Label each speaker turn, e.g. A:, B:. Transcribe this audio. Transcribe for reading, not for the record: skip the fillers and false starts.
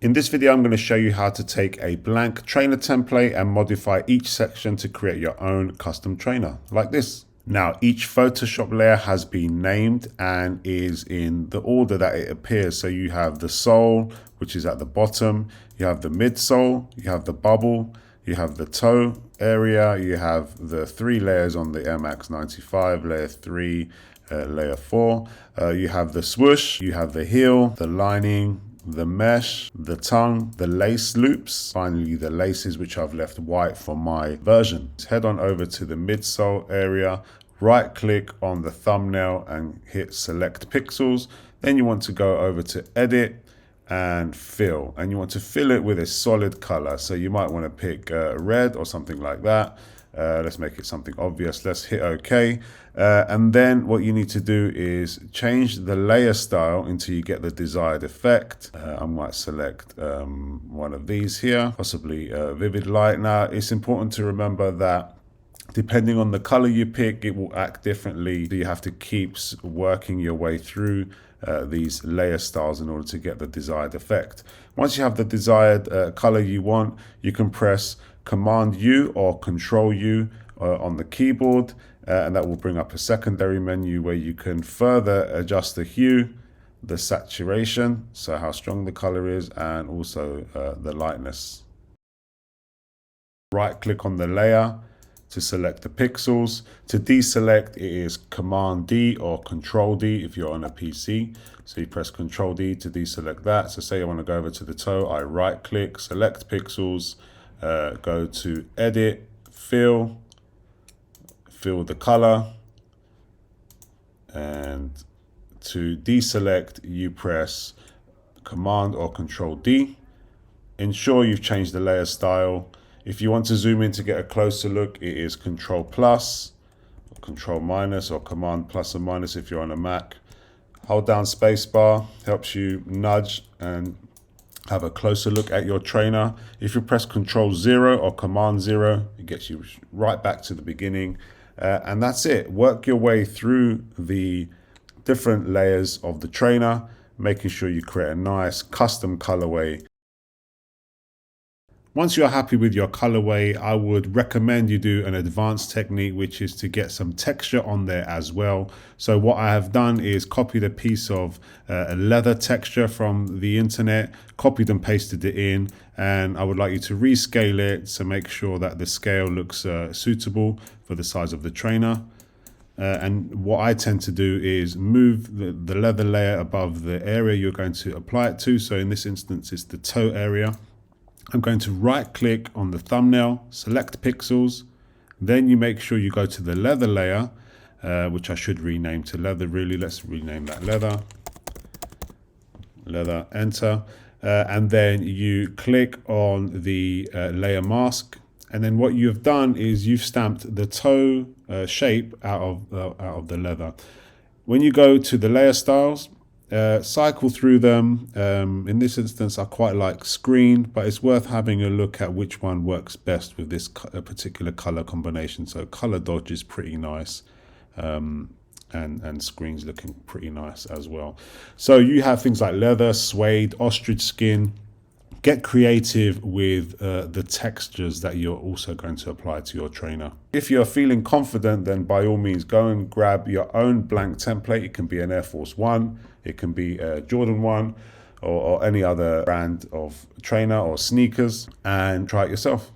A: In this video, I'm going to show you how to take a blank trainer template and modify each section to create your own custom trainer like this. Now, each Photoshop layer has been named and is in the order that it appears. So you have the sole, which is at the bottom, you have the midsole, you have the bubble, you have the toe area, you have the 3 layers on the Air Max 95, layer 3, layer 4, you have the swoosh, you have the heel, the lining, the mesh, the tongue, the lace loops, finally the laces, which I've left white for my version. Head on over to the midsole area, right click on the thumbnail and hit select pixels. Then you want to go over to edit and fill, and you want to fill it with a solid color. So you might want to pick red or something like that. Let's make it something obvious. Let's hit OK. And then what you need to do is change the layer style until you get the desired effect. I might select one of these here, possibly vivid light. Now, it's important to remember that depending on the color you pick, it will act differently. You have to keep working your way through these layer styles in order to get the desired effect. Once you have the desired color you want, you can press Command U or Control U on the keyboard, and that will bring up a secondary menu where you can further adjust the hue, the saturation, so how strong the color is, and also the lightness. Right click on the layer to select the pixels. To deselect, it is Command D or Control D if you're on a PC. So you press Control D to deselect that. So say I want to go over to the toe, I right click, select pixels, go to edit, fill the color, and to deselect you press Command or Control D. Ensure you've changed the layer style. If you want to zoom in to get a closer look, it is Control plus, or Control minus, or Command plus or minus if you're on a Mac. Hold down spacebar, helps you nudge and have a closer look at your trainer. If you press Control 0 or Command 0, it gets you right back to the beginning. And that's it. Work your way through the different layers of the trainer, making sure you create a nice custom colorway. Once you're happy with your colorway, I would recommend you do an advanced technique, which is to get some texture on there as well. So what I have done is copied a piece of a leather texture from the internet, copied and pasted it in, and I would like you to rescale it to make sure that the scale looks suitable for the size of the trainer. And what I tend to do is move the leather layer above the area you're going to apply it to. So in this instance, it's the toe area. I'm going to right click on the thumbnail, select pixels, then you make sure you go to the leather layer, which I should rename to leather really. Let's rename that leather, enter. And then you click on the layer mask. And then what you have done is you've stamped the toe shape out of the leather. When you go to the layer styles, cycle through them. In this instance, I quite like screen, but it's worth having a look at which one works best with this particular color combination. So color dodge is pretty nice, and screen's looking pretty nice as well. So you have things like leather, suede, ostrich skin. Get creative with the textures that you're also going to apply to your trainer. If you're feeling confident, then by all means go and grab your own blank template. It can be an Air Force One, it can be a Jordan 1, or any other brand of trainer or sneakers, and try it yourself.